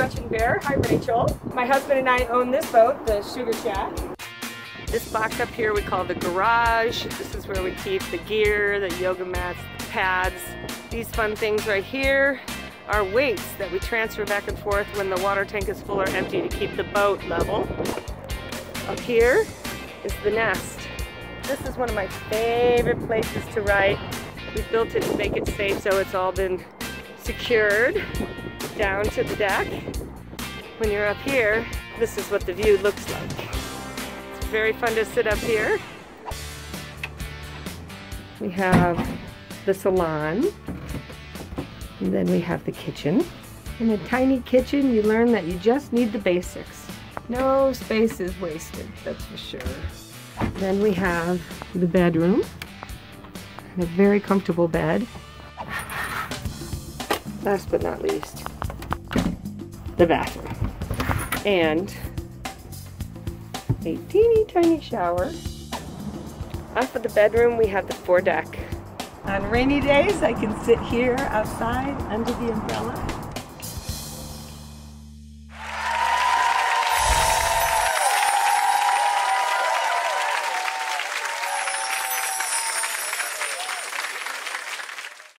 Punching Bear. Hi, Rachel. My husband and I own this boat, the Sugar Shack. This box up here we call the garage. This is where we keep the gear, the yoga mats, the pads. These fun things right here are weights that we transfer back and forth when the water tank is full or empty to keep the boat level. Up here is the nest. This is one of my favorite places to write. We built it to make it safe, so it's all been secured down to the deck. When you're up here, this is what the view looks like. It's very fun to sit up here. We have the salon, and then we have the kitchen. In a tiny kitchen, you learn that you just need the basics. No space is wasted, that's for sure. Then we have the bedroom, and a very comfortable bed. Last but not least, the bathroom. And a teeny tiny shower. Off of the bedroom, we have the foredeck. On rainy days, I can sit here outside under the umbrella